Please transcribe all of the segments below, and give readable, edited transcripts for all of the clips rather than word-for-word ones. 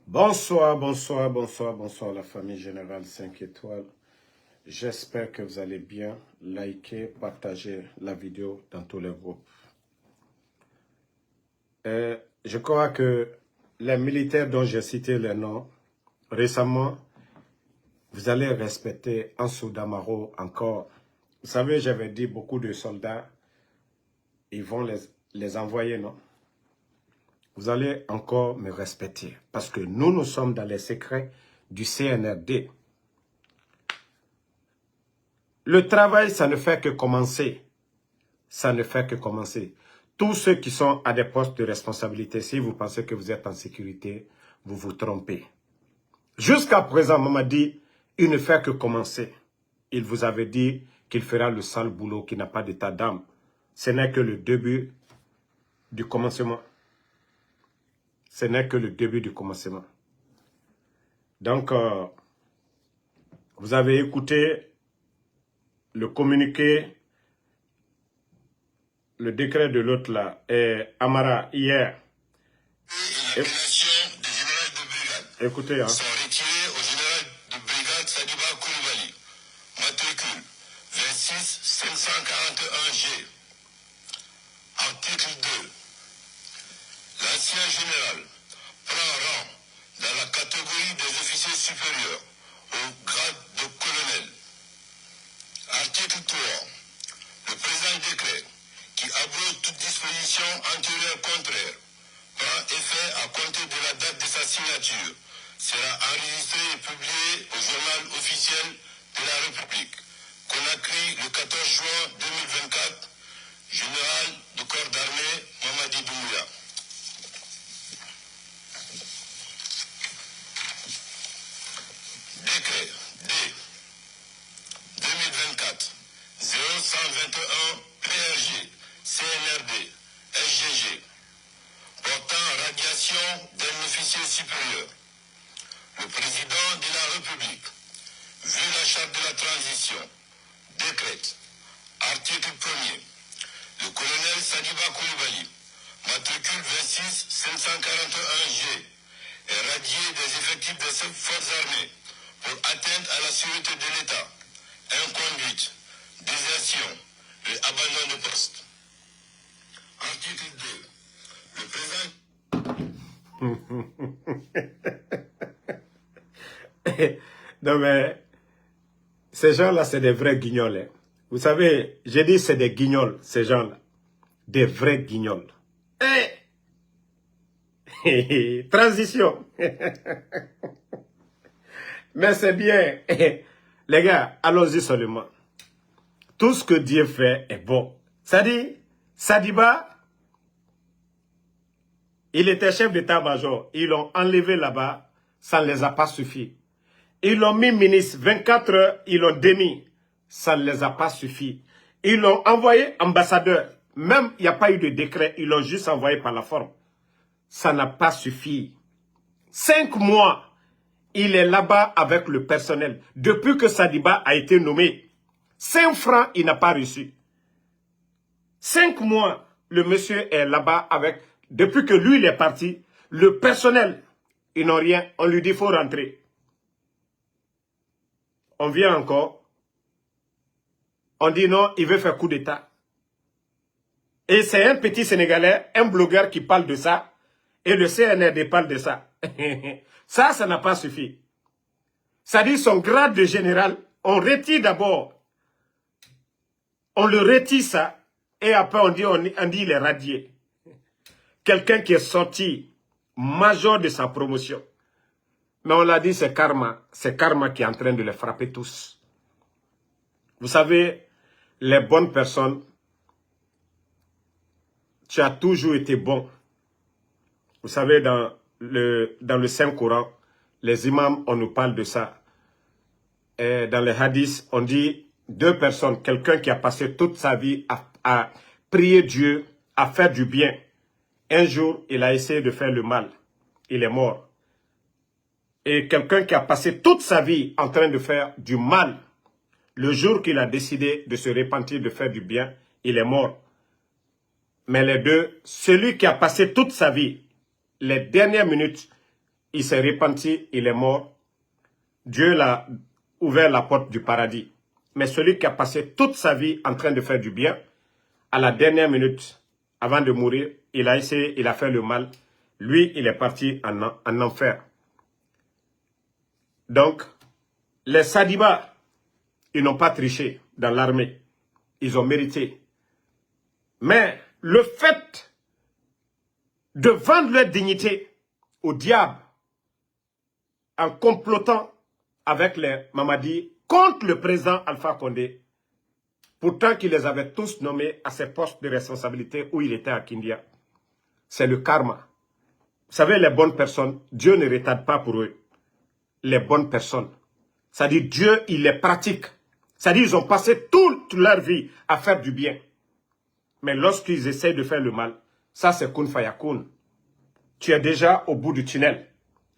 Bonsoir, bonsoir, bonsoir, bonsoir la famille Générale 5 étoiles. J'espère que vous allez bien. Likez, partagez la vidéo dans tous les groupes. Je crois que les militaires dont j'ai cité les noms récemment, vous allez respecter Ansou Damaro encore. Vous savez, j'avais dit beaucoup de soldats, ils vont les envoyer, non? Vous allez encore me respecter parce que nous sommes dans les secrets du CNRD. Le travail, ça ne fait que commencer. Ça ne fait que commencer. Tous ceux qui sont à des postes de responsabilité, si vous pensez que vous êtes en sécurité, vous vous trompez. Jusqu'à présent, on m'a dit, il ne fait que commencer. Il vous avait dit qu'il fera le sale boulot, qu'il n'a pas d'état d'âme. Ce n'est que le début du commencement. Ce n'est que le début du commencement. Donc, vous avez écouté le communiqué, le décret de l'autre là, et Amara hier. Écoutez, hein. Sont retirés au général de brigade Sadiba Koulibaly, matricule 26 541G. Article 2. L'ancien général prend rang dans la catégorie des officiers supérieurs au grade de colonel. Article 3. Le présent décret, qui abroge toute disposition antérieure contraire, prend effet à compter de la date de sa signature, sera enregistré et publié au journal officiel de la République. Conakry, le 14 juin 2024, général du corps d'armée Mamadi Doumbouya. Décret D 2024 0121 PRG CNRD SGG portant radiation d'un officier supérieur. Le président de la République, vu la charte de la transition, décrète, article 1er, le colonel Sadiba Koulibaly, matricule 26 541G, est radié des effectifs de ses forces armées pour atteinte à la sûreté de l'État, inconduite, désertion et abandon de poste. Article 2. Le présent... Non mais, ces gens-là, c'est des vrais guignols. Hein. Vous savez, j'ai dit c'est des guignols, ces gens-là. Des vrais guignols. Transition. Mais c'est bien. Les gars, allons-y seulement. Tout ce que Dieu fait est bon. Ça dit, Sadiba, il était chef d'état-major. Ils l'ont enlevé là-bas. Ça ne les a pas suffi. Ils l'ont mis ministre. 24 heures, ils l'ont démis. Ça ne les a pas suffi. Ils l'ont envoyé ambassadeur. Même, il n'y a pas eu de décret. Ils l'ont juste envoyé par la forme. Ça n'a pas suffi. 5 mois, il est là-bas avec le personnel. Depuis que Sadiba a été nommé, 5 francs, il n'a pas reçu. 5 mois, le monsieur est là-bas avec... Depuis que lui, il est parti, le personnel, ils n'ont rien. On lui dit, il faut rentrer. On vient encore. On dit non, il veut faire coup d'État. Et c'est un petit Sénégalais, un blogueur qui parle de ça. Et le CNRD parle de ça. Ça n'a pas suffi. Ça dit son grade de général, on retire d'abord. On le retire ça. Et après on dit il est radié. Quelqu'un qui est sorti major de sa promotion. Mais on l'a dit, c'est karma. C'est karma qui est en train de les frapper tous. Vous savez, les bonnes personnes, tu as toujours été bon. Vous savez, dans le Saint-Coran, les imams, on nous parle de ça. Et dans les hadiths, on dit 2 personnes, quelqu'un qui a passé toute sa vie à prier Dieu, à faire du bien. Un jour, il a essayé de faire le mal. Il est mort. Et quelqu'un qui a passé toute sa vie en train de faire du mal, le jour qu'il a décidé de se repentir, de faire du bien, il est mort. Mais les deux, celui qui a passé toute sa vie, les dernières minutes, il s'est repenti, il est mort. Dieu l'a ouvert la porte du paradis. Mais celui qui a passé toute sa vie en train de faire du bien, à la dernière minute, avant de mourir, il a essayé, il a fait le mal. Lui, il est parti en enfer. Donc, les Sadiba, ils n'ont pas triché dans l'armée. Ils ont mérité. Mais le fait de vendre leur dignité au diable en complotant avec les Mamadi contre le président Alpha Condé, pourtant qu'il les avait tous nommés à ses postes de responsabilité où il était à Kindia, c'est le karma. Vous savez, les bonnes personnes, Dieu ne retarde pas pour eux. Les bonnes personnes. C'est-à-dire, Dieu, il les pratique. C'est-à-dire, ils ont passé toute leur vie à faire du bien. Mais lorsqu'ils essayent de faire le mal, ça c'est kun fayakun. Tu es déjà au bout du tunnel.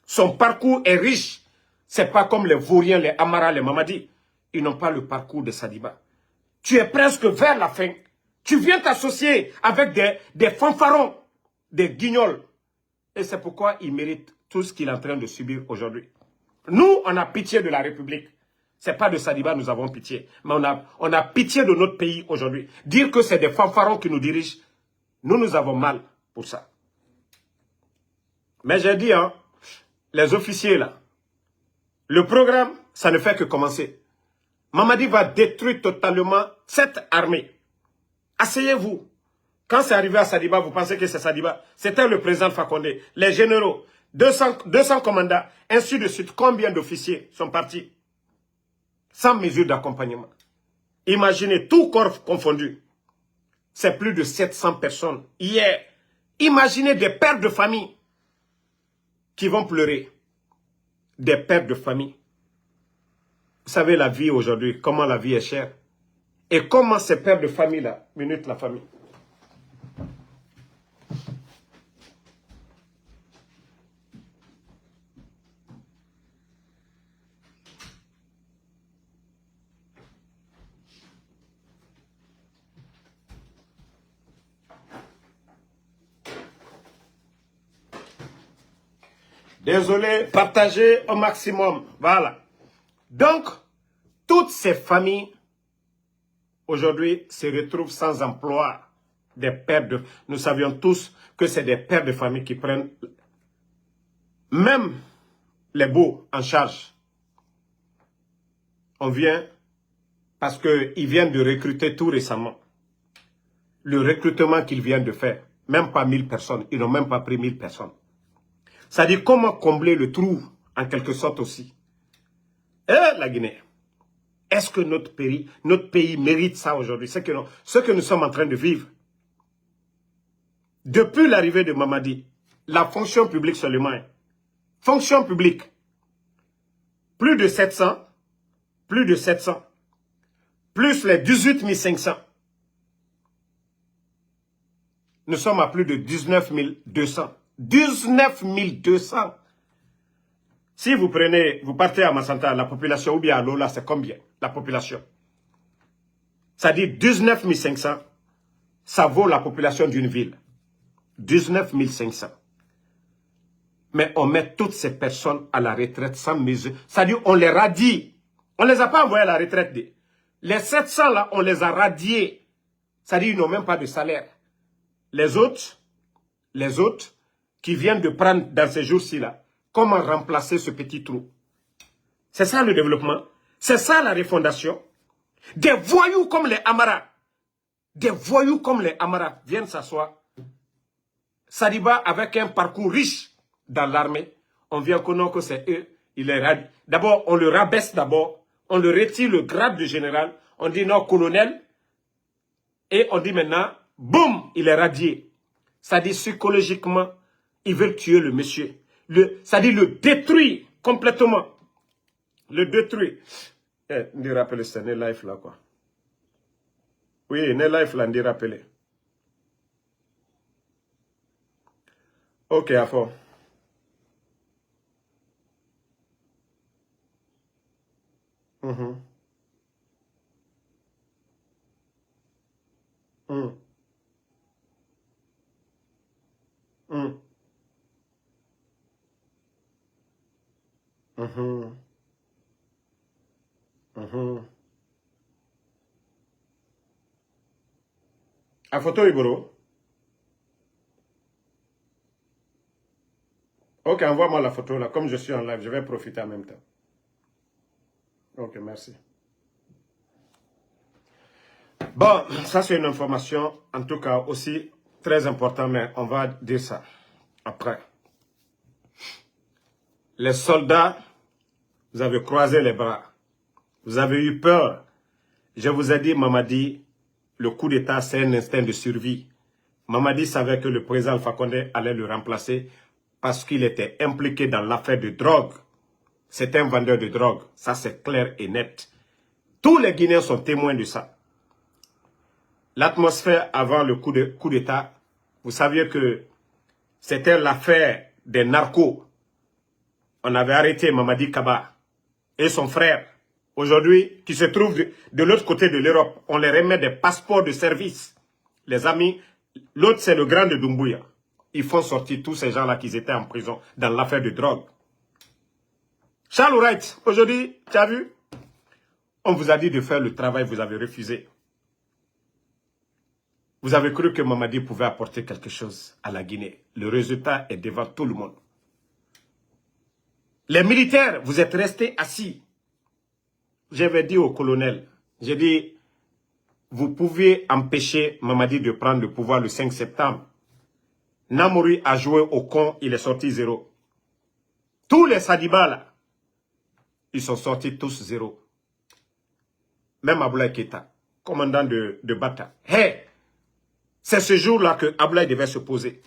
Son parcours est riche. C'est pas comme les Vauriens, les Amara, les Mamadi. Ils n'ont pas le parcours de Sadiba. Tu es presque vers la fin. Tu viens t'associer avec des fanfarons, des guignols. Et c'est pourquoi il mérite tout ce qu'il est en train de subir aujourd'hui. Nous, on a pitié de la République. Ce n'est pas de Sadiba nous avons pitié. Mais on a pitié de notre pays aujourd'hui. Dire que c'est des fanfarons qui nous dirigent, nous avons mal pour ça. Mais j'ai dit, hein, les officiers là, le programme, ça ne fait que commencer. Mamadi va détruire totalement cette armée. Asseyez-vous. Quand c'est arrivé à Sadiba, vous pensez que c'est Sadiba? C'était le président Fakonde. Les généraux, 200 commandants, ainsi de suite. Combien d'officiers sont partis? Sans mesure d'accompagnement. Imaginez, tout corps confondu. C'est plus de 700 personnes. Hier, imaginez des pères de famille qui vont pleurer. Des pères de famille. Vous savez la vie aujourd'hui, comment la vie est chère. Et comment ces pères de famille-là, minute la famille. Désolé, partagez au maximum. Voilà. Donc, toutes ces familles, aujourd'hui, se retrouvent sans emploi. Des pères de... Nous savions tous que c'est des pères de famille qui prennent même les beaux en charge. On vient parce qu'ils viennent de recruter tout récemment. Le recrutement qu'ils viennent de faire, même pas 1000 personnes, ils n'ont même pas pris 1000 personnes. Ça dit comment combler le trou, en quelque sorte aussi. Et la Guinée, est-ce que notre pays mérite ça aujourd'hui? Ce que nous sommes en train de vivre. Depuis l'arrivée de Mamadi, la fonction publique seulement, fonction publique, plus de 700, plus les 18 500. Nous sommes à plus de 19 200. 19 200. Si vous partez à Massanta, la population, ou bien à Lola, c'est combien? La population. Ça dit 19 500, ça vaut la population d'une ville. 19 500. Mais on met toutes ces personnes à la retraite sans mesure. Ça dit on les radie. On ne les a pas envoyés à la retraite. Les 700 là, on les a radiés. Ça dit ils n'ont même pas de salaire. Les autres qui viennent de prendre dans ces jours-ci là, comment remplacer ce petit trou? C'est ça le développement. C'est ça la refondation. Des voyous comme les Amara. Des voyous comme les Amara viennent s'asseoir. Sadiba avec un parcours riche dans l'armée. On vient connaître que c'est eux. D'abord, on le rabaisse d'abord. On le retire le grade de général. On dit non, colonel. Et on dit maintenant, boum, il est radié. Ça dit psychologiquement, ils veulent tuer le monsieur. Ça dit le détruire complètement. Le détruire. On dit rappeler ça, n'est life là quoi. Oui, n'est life là, on dit rappeler. Ok, à fond. Mhm. Mhm. Mhm. La photo, Iboro. Ok, envoie-moi la photo là. Comme je suis en live, je vais profiter en même temps. Ok, merci. Bon, ça c'est une information, en tout cas aussi très importante, mais on va dire ça après. Les soldats, vous avez croisé les bras. Vous avez eu peur. Je vous ai dit, Mamadi, le coup d'État, c'est un instinct de survie. Mamadi savait que le président Alpha Condé allait le remplacer parce qu'il était impliqué dans l'affaire de drogue. C'est un vendeur de drogue. Ça, c'est clair et net. Tous les Guinéens sont témoins de ça. L'atmosphère avant le coup d'État, vous saviez que c'était l'affaire des narcos. On avait arrêté Mamadi Kaba et son frère, aujourd'hui, qui se trouvent de l'autre côté de l'Europe. On les remet des passeports de service. Les amis, l'autre c'est le grand de Doumbouya. Ils font sortir tous ces gens-là qui étaient en prison dans l'affaire de drogue. Charles Wright, aujourd'hui, tu as vu? On vous a dit de faire le travail, vous avez refusé. Vous avez cru que Mamadi pouvait apporter quelque chose à la Guinée. Le résultat est devant tout le monde. Les militaires, vous êtes restés assis. J'avais dit au colonel, j'ai dit, vous pouviez empêcher Mamadi de prendre le pouvoir le 5 septembre. Namouri a joué au con, il est sorti 0. Tous les Sadiba là, ils sont sortis tous 0. Même Abdoulaye Keïta, commandant de Bata. Hey, c'est ce jour-là que Abdoulaye devait se poser.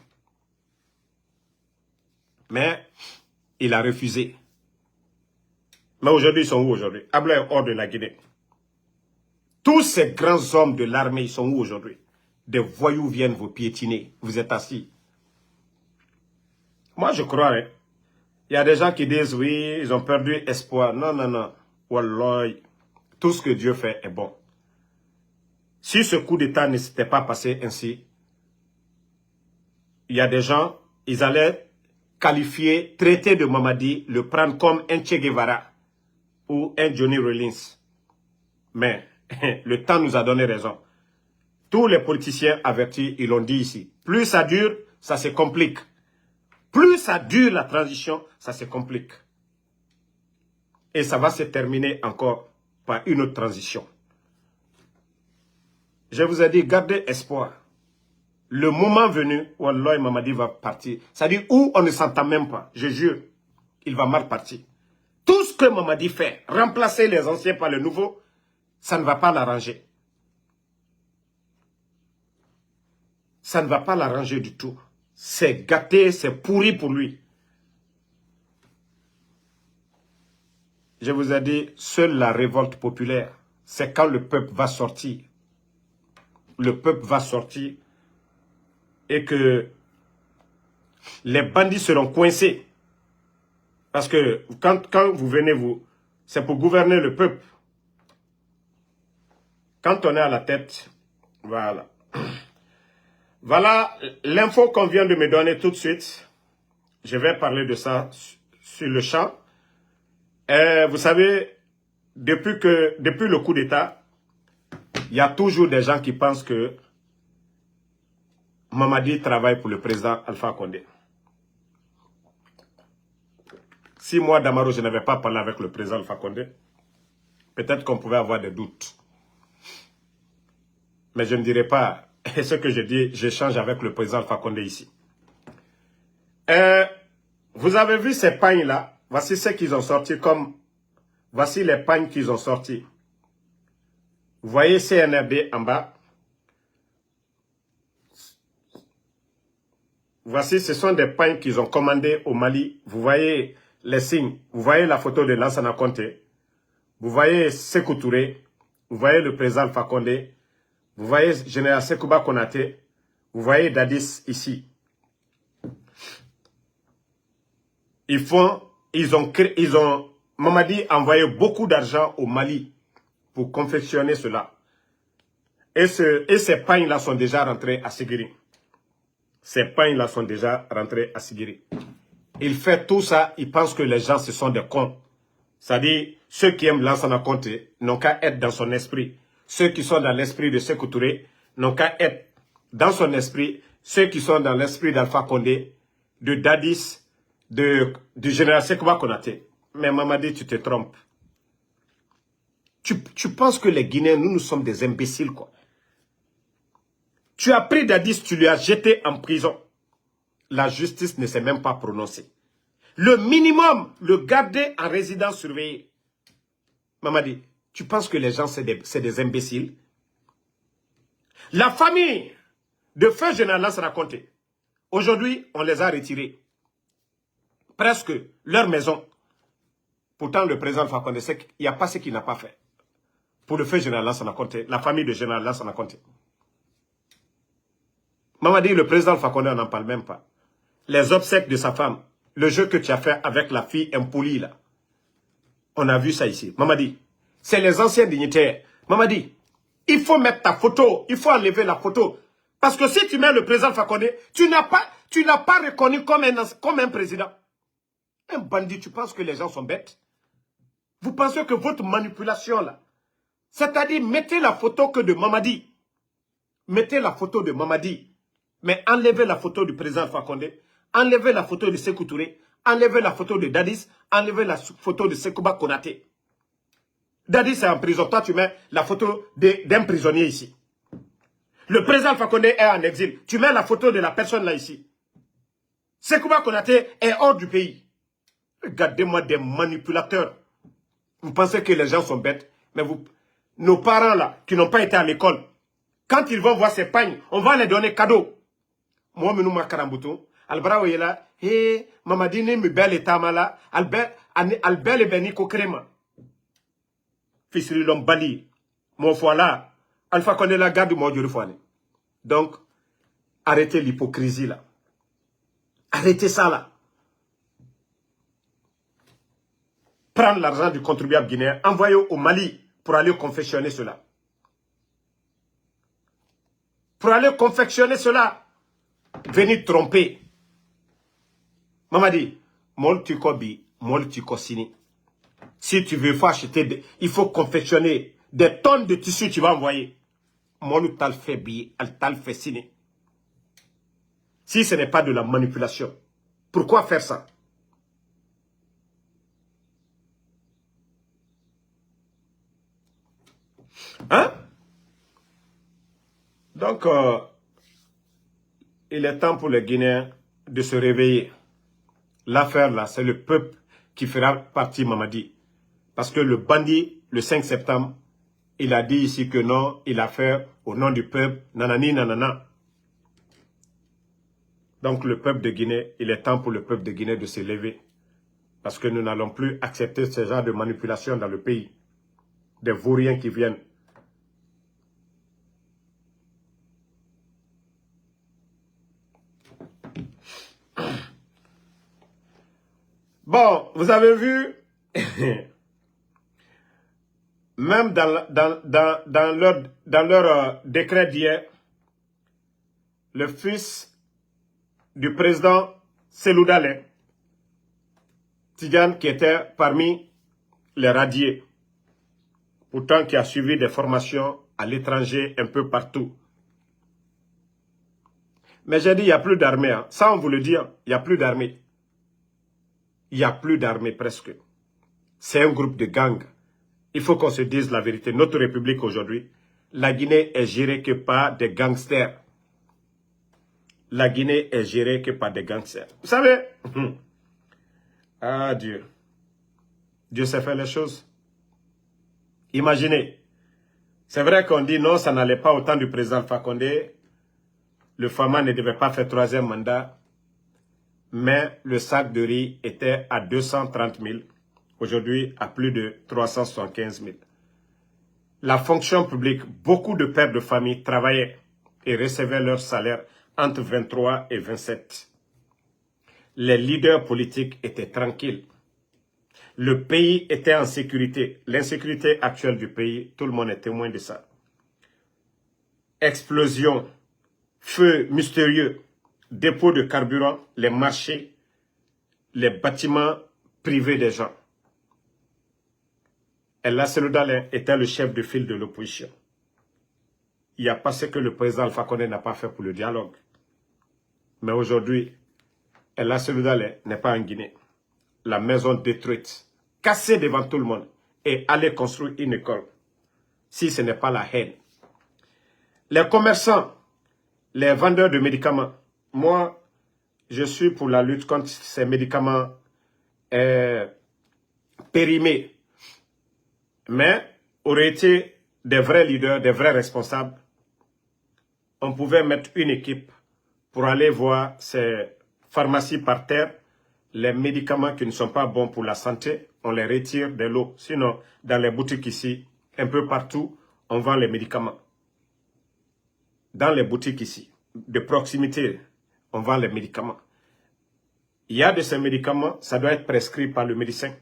Mais il a refusé. Mais aujourd'hui, ils sont où aujourd'hui? Abdoulaye est hors de la Guinée. Tous ces grands hommes de l'armée, ils sont où aujourd'hui? Des voyous viennent vous piétiner. Vous êtes assis. Moi, je crois, hein. Il y a des gens qui disent, oui, ils ont perdu espoir. Non, non, non. Wallah, tout ce que Dieu fait est bon. Si ce coup d'État ne s'était pas passé ainsi, il y a des gens, ils allaient qualifier, traiter de Mamadi, le prendre comme un Che Guevara ou un Johnny Rollins. Mais le temps nous a donné raison. Tous les politiciens avertis, ils l'ont dit ici. Plus ça dure, ça se complique. Plus ça dure la transition, ça se complique. Et ça va se terminer encore par une autre transition. Je vous ai dit, gardez espoir. Le moment venu, Wallah Mamadi va partir. C'est-à-dire où on ne s'entend même pas. Je jure, il va mal partir. Tout ce que Mamadi fait, remplacer les anciens par les nouveaux, ça ne va pas l'arranger. Ça ne va pas l'arranger du tout. C'est gâté, c'est pourri pour lui. Je vous ai dit, seule la révolte populaire, c'est quand le peuple va sortir. Le peuple va sortir et que les bandits seront coincés. Parce que quand vous venez, c'est pour gouverner le peuple. Quand on est à la tête, voilà. Voilà l'info qu'on vient de me donner tout de suite. Je vais parler de ça sur le champ. Vous savez, depuis le coup d'État, il y a toujours des gens qui pensent que Mamadi travaille pour le président Alpha Condé. Si moi, Damaro, je n'avais pas parlé avec le président Alpha Condé, peut-être qu'on pouvait avoir des doutes. Mais je ne dirais pas ce que je dis, j'échange avec le président Alpha Condé ici. Vous avez vu ces pagnes-là? Voici ce qu'ils ont sorti comme... Voici les pagnes qu'ils ont sortis. Vous voyez CNRD en bas. Voici, ce sont des pagnes qu'ils ont commandées au Mali. Vous voyez les signes. Vous voyez la photo de Lansana Conté. Vous voyez Sékou Touré. Vous voyez le président Alpha Condé. Vous voyez Général Sekouba Konaté. Vous voyez Dadis ici. Mamadi a envoyé beaucoup d'argent au Mali pour confectionner cela. Et ces pagnes-là sont déjà rentrés à Sigiri. Ces pagnes-là sont déjà rentrés à Sigiri. Il fait tout ça, il pense que les gens, ce sont des cons. C'est-à-dire, ceux qui aiment Lansana Conté n'ont qu'à être dans son esprit. Ceux qui sont dans l'esprit de Sékou Touré n'ont qu'à être dans son esprit. Ceux qui sont dans l'esprit d'Alpha Condé, de Dadis, du général Sekouba Konaté. Mais Mamadi, tu te trompes. Tu penses que les Guinéens, nous sommes des imbéciles, quoi. Tu as pris Dadis, tu lui as jeté en prison. La justice ne s'est même pas prononcée. Le minimum, le garder en résidence surveillée. Mamadi, tu penses que les gens, c'est des imbéciles? La famille de feu général Lansana Conté, aujourd'hui, on les a retirés. Presque leur maison. Pourtant, le président Fakonde sait qu'il n'y a pas ce qu'il n'a pas fait. Pour le feu général Lansana Conté, la famille de général Lansana Conté. Mamadi, le président Fakonde, on n'en parle même pas. Les obsèques de sa femme, le jeu que tu as fait avec la fille impolie là. On a vu ça ici. Mamadi, c'est les anciens dignitaires. Mamadi, il faut mettre ta photo, il faut enlever la photo. Parce que si tu mets le président Fakonde, tu n'as pas reconnu comme un président. Un bandit, tu penses que les gens sont bêtes? Vous pensez que votre manipulation là, c'est-à-dire mettez la photo que de Mamadi. Mettez la photo de Mamadi. Mais enlevez la photo du président Fakonde. Enlevez la photo de Sékou Touré. Enlevez la photo de Dadis. Enlevez la photo de Sekouba Konaté. Dadis est en prison. Toi, tu mets la photo d'un prisonnier ici. Le président Fakonde est en exil. Tu mets la photo de la personne là ici. Sekouba Konaté est hors du pays. Regardez-moi des manipulateurs. Vous pensez que les gens sont bêtes. Mais nos parents là, qui n'ont pas été à l'école, quand ils vont voir ces pagnes, on va les donner cadeau. Moi, je suis Karambutu. Albra Oyela, hé, Mamadine, mi belle tamala, albel et beni kokrema. Fisri Lombali, mon voilà, Alpha Condé la garde mon Dieu. Donc, arrêtez l'hypocrisie là. Arrêtez ça là. Prendre l'argent du contribuable guinéen, envoyer au Mali pour aller confectionner cela. Pour aller confectionner cela. Venir tromper. Mamadi, Moltikobi, Moltikosini. Si tu veux, faut acheter, il faut confectionner des tonnes de tissus, tu vas envoyer. Molutal fait billet, altal fait ciné. Si ce n'est pas de la manipulation, pourquoi faire ça? Hein? Donc, il est temps pour les Guinéens de se réveiller. L'affaire là, c'est le peuple qui fera partie Mamadi. Parce que le bandit, le 5 septembre, il a dit ici que non, il a fait au nom du peuple, nanani, nanana. Donc le peuple de Guinée, il est temps pour le peuple de Guinée de se lever. Parce que nous n'allons plus accepter ce genre de manipulation dans le pays. Des vauriens qui viennent. Bon, vous avez vu, même dans leur décret d'hier, le fils du président Selou Dalein, Tidjane, qui était parmi les radiés, pourtant qui a suivi des formations à l'étranger un peu partout. Mais j'ai dit, il n'y a plus d'armée. Hein. Ça, on vous le dit, il n'y a plus d'armée. Il n'y a plus d'armée presque. C'est un groupe de gangs. Il faut qu'on se dise la vérité. Notre République aujourd'hui, la Guinée est gérée que par des gangsters. La Guinée est gérée que par des gangsters. Vous savez, ah Dieu. Dieu sait faire les choses. Imaginez. C'est vrai qu'on dit non, ça n'allait pas au temps du président Fakonde. Le Fama ne devait pas faire troisième mandat. Mais le sac de riz était à 230 000. Aujourd'hui, à plus de 375 000. La fonction publique, beaucoup de pères de famille travaillaient et recevaient leur salaire entre 23 et 27. Les leaders politiques étaient tranquilles. Le pays était en sécurité. L'insécurité actuelle du pays, tout le monde est témoin de ça. Explosion, feu mystérieux, dépôt de carburant, les marchés, les bâtiments privés des gens. Ella Seloudalé était le chef de file de l'opposition. Il n'y a pas ce que le président Alpha Condé n'a pas fait pour le dialogue. Mais aujourd'hui, Ella Seloudalé n'est pas en Guinée. La maison détruite, cassée devant tout le monde et aller construire une école. Si ce n'est pas la haine. Les commerçants, les vendeurs de médicaments. Moi, je suis pour la lutte contre ces médicaments périmés. Mais aurait été des vrais leaders, des vrais responsables, on pouvait mettre une équipe pour aller voir ces pharmacies par terre. Les médicaments qui ne sont pas bons pour la santé, on les retire de l'eau. Sinon, dans les boutiques ici, un peu partout, on vend les médicaments. Dans les boutiques ici, de proximité, on vend les médicaments. Il y a de ces médicaments, ça doit être prescrit par le médecin.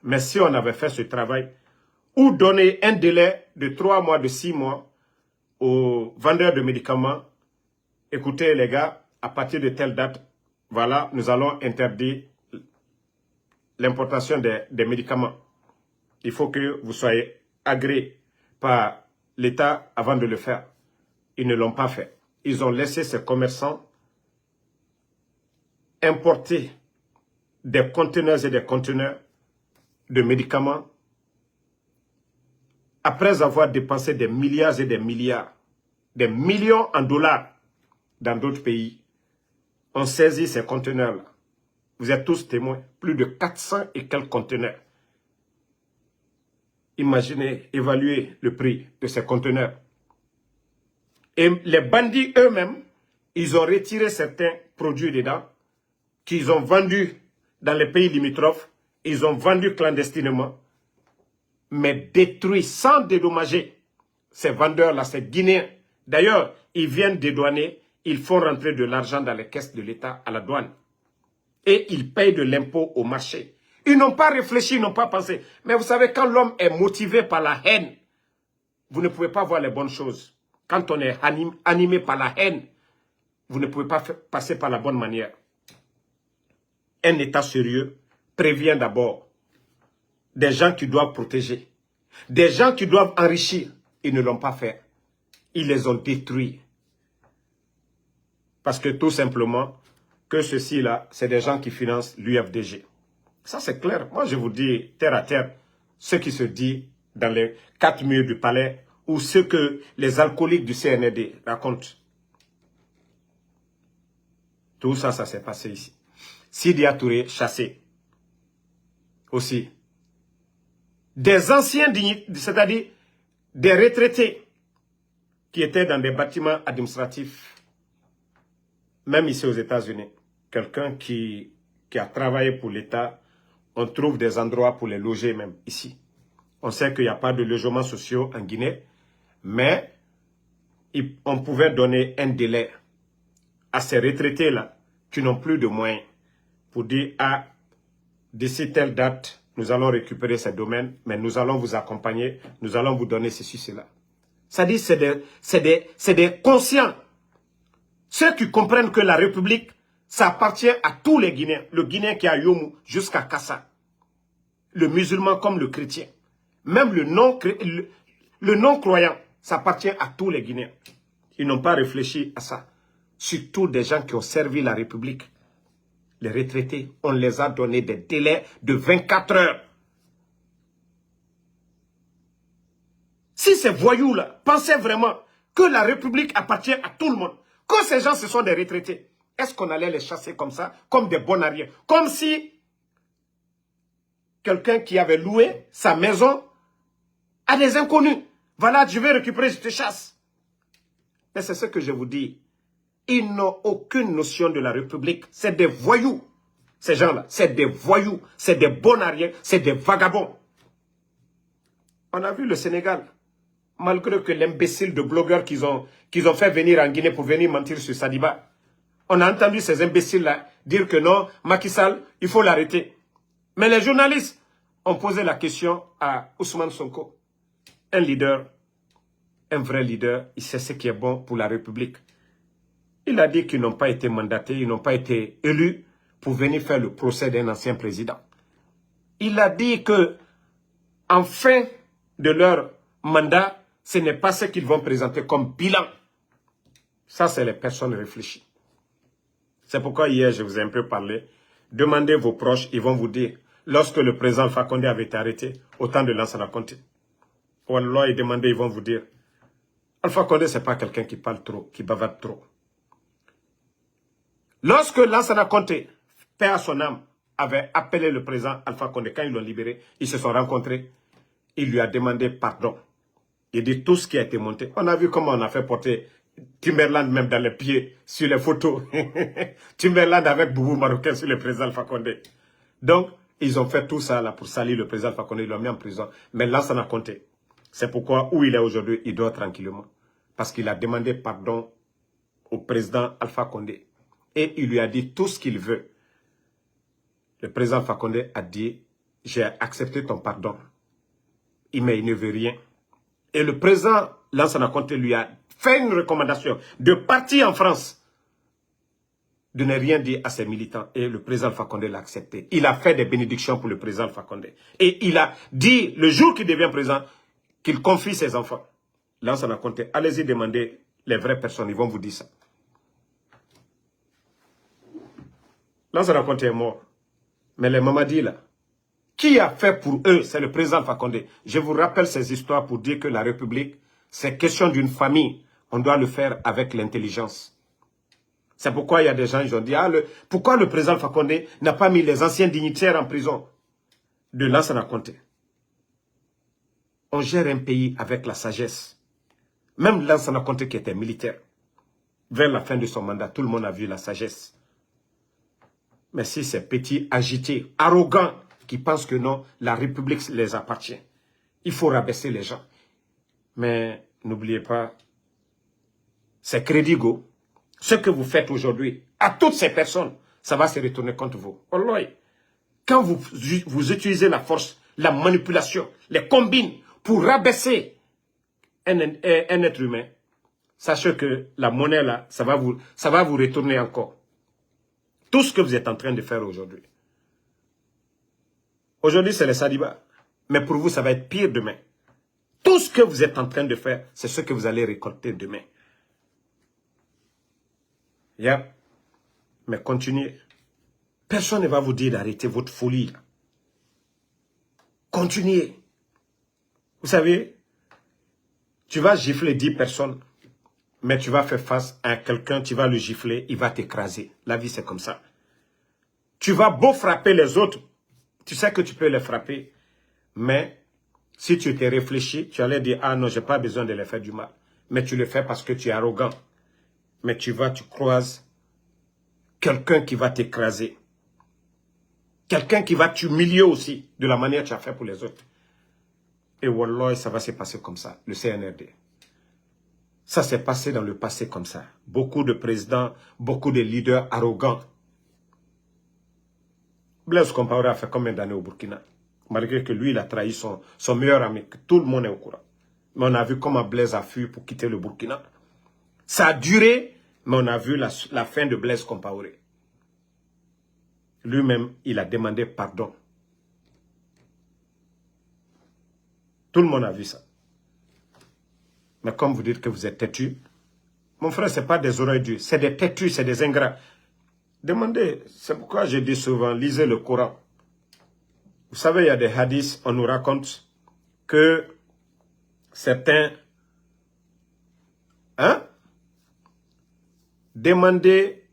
Mais si on avait fait ce travail, ou donner un délai de 3 mois, de 6 mois aux vendeurs de médicaments, écoutez les gars, à partir de telle date, voilà, nous allons interdire l'importation des médicaments. Il faut que vous soyez agréés par l'État avant de le faire. Ils ne l'ont pas fait. Ils ont laissé ces commerçants importer des conteneurs et des conteneurs de médicaments après avoir dépensé des milliards et des milliards, des millions en dollars dans d'autres pays. On saisit ces conteneurs-là. Vous êtes tous témoins. Plus de 400 et quelques conteneurs. Imaginez, évaluez le prix de ces conteneurs. Et les bandits eux-mêmes, ils ont retiré certains produits dedans, qu'ils ont vendus dans les pays limitrophes. Ils ont vendu clandestinement, mais détruit sans dédommager ces vendeurs-là, ces Guinéens. D'ailleurs, ils viennent dédouaner, ils font rentrer de l'argent dans les caisses de l'État à la douane. Et ils payent de l'impôt au marché. Ils n'ont pas réfléchi, ils n'ont pas pensé. Mais vous savez, quand l'homme est motivé par la haine, vous ne pouvez pas voir les bonnes choses. Quand on est animé par la haine, vous ne pouvez pas passer par la bonne manière. Un État sérieux prévient d'abord des gens qui doivent protéger, des gens qui doivent enrichir. Ils ne l'ont pas fait. Ils les ont détruits. Parce que tout simplement, que ceci-là, c'est des gens qui financent l'UFDG. Ça, c'est clair. Moi, je vous dis, terre à terre, ce qui se dit dans les 4 murs du palais ou ce que les alcooliques du CNRD racontent. Tout ça, ça s'est passé ici. Sidya Touré, chassé. Aussi. Des anciens dignités, c'est-à-dire des retraités qui étaient dans des bâtiments administratifs, même ici aux États-Unis. Quelqu'un qui a travaillé pour l'État, on trouve des endroits pour les loger même ici. On sait qu'il n'y a pas de logements sociaux en Guinée, mais on pouvait donner un délai à ces retraités-là qui n'ont plus de moyens pour dire, ah, d'ici telle date, nous allons récupérer ces domaines, mais nous allons vous accompagner, nous allons vous donner ceci, cela. Ça dit, c'est des conscients. Ceux qui comprennent que la République, ça appartient à tous les Guinéens. Le Guinéen qui est à Yomu jusqu'à Kassa. Le musulman comme le chrétien. Même le non-croyant, ça appartient à tous les Guinéens. Ils n'ont pas réfléchi à ça. Surtout des gens qui ont servi la République. Les retraités, on les a donné des délais de 24 heures. Si ces voyous-là pensaient vraiment que la République appartient à tout le monde, que ces gens, ce sont des retraités, est-ce qu'on allait les chasser comme ça, comme des bonariens? Comme si quelqu'un qui avait loué sa maison à des inconnus. Voilà, je vais récupérer, je te chasse. Mais c'est ce que je vous dis. Ils n'ont aucune notion de la République. C'est des voyous. Ces gens-là, c'est des voyous. C'est des bonariens. C'est des vagabonds. On a vu le Sénégal. Malgré que l'imbécile de blogueurs qu'ils ont fait venir en Guinée pour venir mentir sur Sadiba. On a entendu ces imbéciles-là dire que non, Macky Sall, il faut l'arrêter. Mais les journalistes ont posé la question à Ousmane Sonko. Un leader, un vrai leader, il sait ce qui est bon pour la République. Il a dit qu'ils n'ont pas été mandatés, ils n'ont pas été élus pour venir faire le procès d'un ancien président. Il a dit que en fin de leur mandat, ce n'est pas ce qu'ils vont présenter comme bilan. Ça, c'est les personnes réfléchies. C'est pourquoi hier, je vous ai un peu parlé. Demandez vos proches, ils vont vous dire, lorsque le président Alpha Condé avait été arrêté, au temps de Lansana Conté, Wallah, demandez, ils vont vous dire, Alpha Condé, ce n'est pas quelqu'un qui parle trop, qui bavarde trop. Lorsque Lansana Conté, paix à son âme, avait appelé le président Alpha Condé, quand ils l'ont libéré, ils se sont rencontrés, il lui a demandé pardon. Il dit tout ce qui a été monté. On a vu comment on a fait porter Timberland même dans les pieds sur les photos. Timberland avec Boubou Marocain sur le président Alpha Condé. Donc, ils ont fait tout ça là pour salir le président Alpha Condé, ils l'ont mis en prison. Mais Lansana Conté, c'est pourquoi où il est aujourd'hui, il dort tranquillement. Parce qu'il a demandé pardon au président Alpha Condé. Et il lui a dit tout ce qu'il veut. Le président Alpha Condé a dit, j'ai accepté ton pardon. Mais il ne veut rien. Et le président Lansana Conté lui a fait une recommandation de partir en France, de ne rien dire à ses militants. Et le président Alpha Condé l'a accepté. Il a fait des bénédictions pour le président Alpha Condé. Et il a dit, le jour qu'il devient président, qu'il confie ses enfants. Lansana Conté, allez-y demander les vraies personnes, ils vont vous dire ça. Lansana Conté est mort. Mais les Mamadi là, qui a fait pour eux? C'est le président Alpha Condé. Je vous rappelle ces histoires pour dire que la République, c'est question d'une famille. On doit le faire avec l'intelligence. C'est pourquoi il y a des gens qui ont dit, pourquoi le président Alpha Condé n'a pas mis les anciens dignitaires en prison de Lansana Conté? On gère un pays avec la sagesse. Même Lansana Conté qui était militaire, vers la fin de son mandat, tout le monde a vu la sagesse. Mais si ces petits agités, arrogants, qui pensent que non, la République les appartient. Il faut rabaisser les gens. Mais n'oubliez pas, c'est crédigo. Ce que vous faites aujourd'hui, à toutes ces personnes, ça va se retourner contre vous. Allah, quand vous utilisez la force, la manipulation, les combines pour rabaisser un être humain, sachez que la monnaie là, ça va vous retourner encore. Tout ce que vous êtes en train de faire aujourd'hui. Aujourd'hui, c'est le Sadiba. Mais pour vous, ça va être pire demain. Tout ce que vous êtes en train de faire, c'est ce que vous allez récolter demain. Yeah. Mais continuez. Personne ne va vous dire d'arrêter votre folie. Là. Continuez. Vous savez, tu vas gifler 10 personnes, mais tu vas faire face à quelqu'un, tu vas le gifler, il va t'écraser. La vie, c'est comme ça. Tu vas beau frapper les autres, tu sais que tu peux les frapper, mais si tu t'es réfléchi, tu allais dire, ah non, je n'ai pas besoin de les faire du mal. Mais tu le fais parce que tu es arrogant. Mais tu croises quelqu'un qui va t'écraser. Quelqu'un qui va t'humilier aussi, de la manière que tu as fait pour les autres. Et wallah, ça va se passer comme ça, le CNRD. Ça s'est passé dans le passé comme ça. Beaucoup de présidents, beaucoup de leaders arrogants. Blaise Compaoré a fait combien d'années au Burkina? Malgré que lui, il a trahi son meilleur ami, que tout le monde est au courant. Mais on a vu comment Blaise a fui pour quitter le Burkina. Ça a duré, mais on a vu la fin de Blaise Compaoré. Lui-même, il a demandé pardon. Tout le monde a vu ça. Mais comme vous dites que vous êtes têtu, mon frère, ce n'est pas des oreilles dures, c'est des têtus, c'est des ingrats. Demandez, c'est pourquoi je dis souvent, lisez le Coran. Vous savez, il y a des hadiths, on nous raconte que certains... Demandez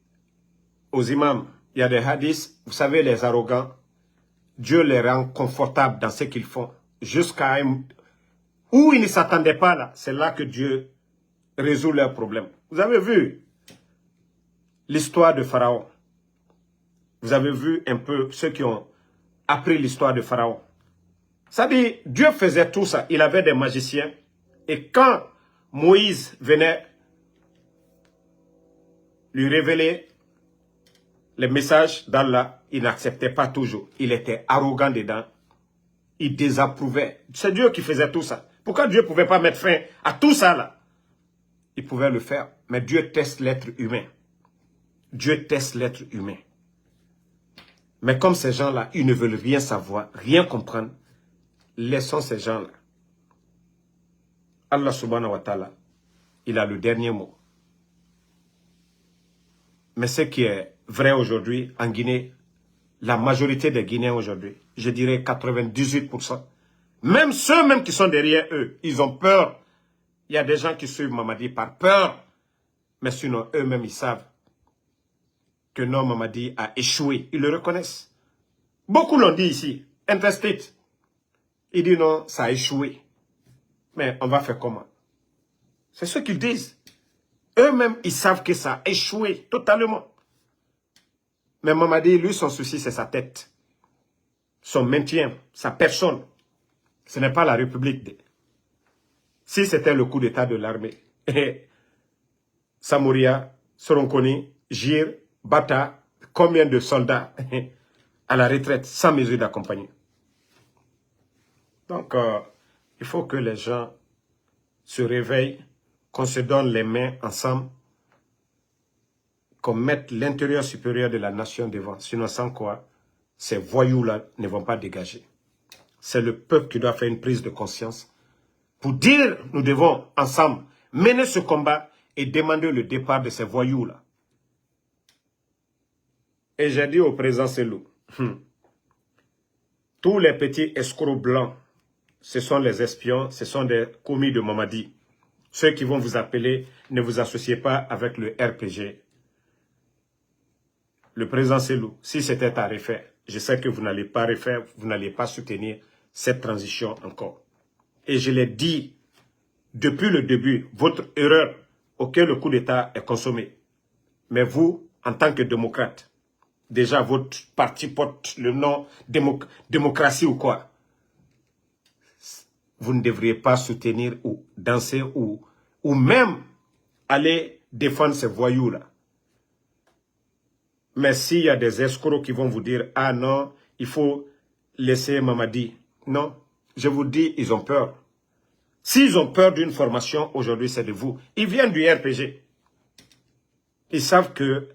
aux imams, il y a des hadiths, vous savez, les arrogants, Dieu les rend confortables dans ce qu'ils font, jusqu'à où ils ne s'attendaient pas là. C'est là que Dieu résout leurs problèmes. Vous avez vu l'histoire de Pharaon. Vous avez vu un peu ceux qui ont appris l'histoire de Pharaon. Ça dit, Dieu faisait tout ça. Il avait des magiciens. Et quand Moïse venait lui révéler les messages d'Allah, il n'acceptait pas toujours. Il était arrogant dedans. Il désapprouvait. C'est Dieu qui faisait tout ça. Pourquoi Dieu ne pouvait pas mettre fin à tout ça là? Il pouvait le faire. Mais Dieu teste l'être humain. Dieu teste l'être humain. Mais comme ces gens-là, ils ne veulent rien savoir, rien comprendre, Laissons ces gens-là. Allah subhanahu wa ta'ala, il a le dernier mot. Mais ce qui est vrai aujourd'hui en Guinée, la majorité des Guinéens aujourd'hui, je dirais 98%, même ceux qui sont derrière eux, ils ont peur. Il y a des gens qui suivent Mamadi par peur, mais sinon eux-mêmes ils savent que non, Mamadi a échoué. Ils le reconnaissent. Beaucoup l'ont dit ici, Interstate. Ils disent non, ça a échoué. Mais on va faire comment? C'est ce qu'ils disent. Eux-mêmes, ils savent que ça a échoué totalement. Mais Mamadi, lui, son souci, c'est sa tête. Son maintien, sa personne. Ce n'est pas la République. Si c'était le coup d'état de l'armée, Samouria, Soronkoni, Gir, Bata, combien de soldats à la retraite sans mesure d'accompagnement? Donc, il faut que les gens se réveillent, qu'on se donne les mains ensemble, qu'on mette l'intérieur supérieur de la nation devant. Sinon, sans quoi, ces voyous-là ne vont pas dégager. C'est le peuple qui doit faire une prise de conscience pour dire, nous devons ensemble mener ce combat et demander le départ de ces voyous-là. Et j'ai dit au président Selou, tous les petits escrocs blancs, ce sont les espions, ce sont des commis de Mamadi. Ceux qui vont vous appeler, ne vous associez pas avec le RPG. Le président Selou, si c'était à refaire, je sais que vous n'allez pas refaire, vous n'allez pas soutenir cette transition encore. Et je l'ai dit depuis le début, votre erreur auquel le coup d'État est consommé. Mais vous, en tant que démocrate, déjà votre parti porte le nom démocratie ou quoi. Vous ne devriez pas soutenir ou danser ou même aller défendre ces voyous-là. Mais s'il y a des escrocs qui vont vous dire « Ah non, il faut laisser Mamadi ». Non, je vous dis, ils ont peur. S'ils ont peur d'une formation, aujourd'hui c'est de vous. Ils viennent du RPG. Ils savent que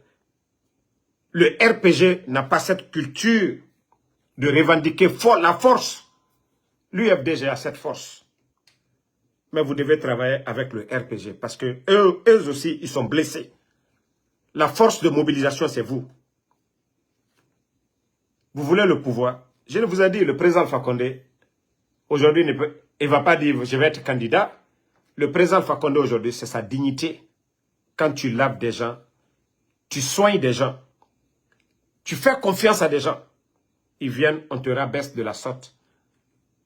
le RPG n'a pas cette culture de revendiquer la force. L'UFDG a cette force. Mais vous devez travailler avec le RPG parce que eux aussi, ils sont blessés. La force de mobilisation, c'est vous. Vous voulez le pouvoir. Je vous ai dit, le président Alpha Condé, aujourd'hui, il ne va pas dire je vais être candidat. Le président Alpha Condé aujourd'hui, c'est sa dignité. Quand tu laves des gens, tu soignes des gens, tu fais confiance à des gens, ils viennent, on te rabaisse de la sorte.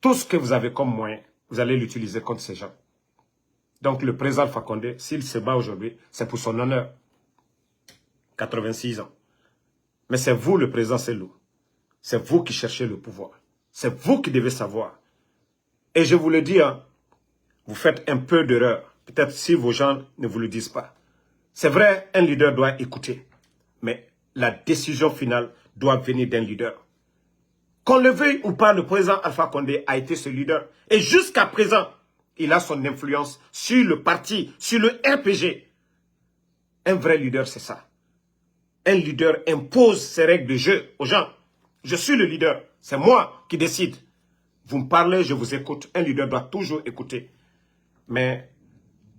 Tout ce que vous avez comme moyen, vous allez l'utiliser contre ces gens. Donc le président Alpha Condé, s'il se bat aujourd'hui, c'est pour son honneur. 86 ans. Mais c'est vous le président Selou. C'est vous qui cherchez le pouvoir. C'est vous qui devez savoir. Et je vous le dis, hein, vous faites un peu d'erreur. Peut-être si vos gens ne vous le disent pas. C'est vrai, un leader doit écouter. Mais la décision finale doit venir d'un leader. Qu'on le veuille ou pas, le président Alpha Condé a été ce leader. Et jusqu'à présent, il a son influence sur le parti, sur le RPG. Un vrai leader, c'est ça. Un leader impose ses règles de jeu aux gens. Je suis le leader. C'est moi qui décide. Vous me parlez, je vous écoute. Un leader doit toujours écouter. Mais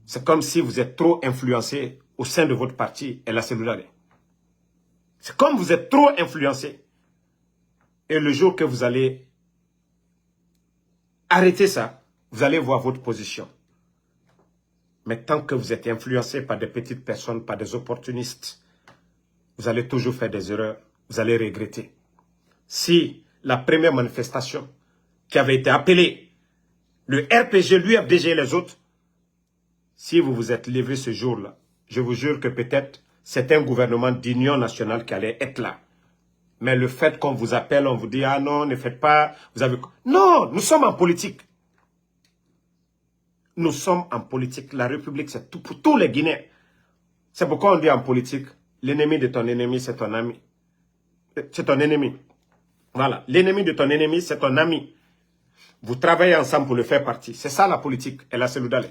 c'est comme si vous êtes trop influencé au sein de votre parti et la cellule. C'est comme vous êtes trop influencé. Et le jour que vous allez arrêter ça, vous allez voir votre position. Mais tant que vous êtes influencé par des petites personnes, par des opportunistes, vous allez toujours faire des erreurs, vous allez regretter. Si la première manifestation qui avait été appelée, le RPG, l'UFDG et les autres, si vous vous êtes levé ce jour-là, je vous jure que peut-être c'est un gouvernement d'union nationale qui allait être là. Mais le fait qu'on vous appelle, on vous dit, ah non, ne faites pas, vous avez... Non, nous sommes en politique. Nous sommes en politique. La République, c'est tout pour tous les Guinéens. C'est pourquoi on dit en politique, l'ennemi de ton ennemi, c'est ton ami. C'est ton ennemi. Voilà. L'ennemi de ton ennemi, c'est ton ami. Vous travaillez ensemble pour le faire partie. C'est ça la politique. Et la Seloudale.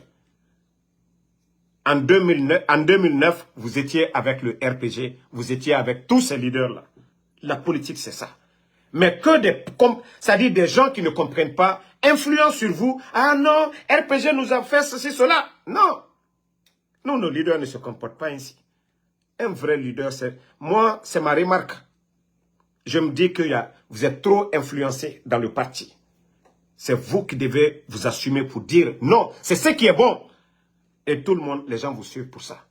En 2009, vous étiez avec le RPG. Vous étiez avec tous ces leaders-là. La politique, c'est ça. Mais que c'est-à-dire des gens qui ne comprennent pas, influencent sur vous. Ah non, RPG nous a fait ceci, cela. Non. Nous, nos leaders ne se comportent pas ainsi. Un vrai leader, c'est... Moi, c'est ma remarque. Je me dis que vous êtes trop influencés dans le parti. C'est vous qui devez vous assumer pour dire non, c'est ce qui est bon. Et tout le monde, les gens vous suivent pour ça.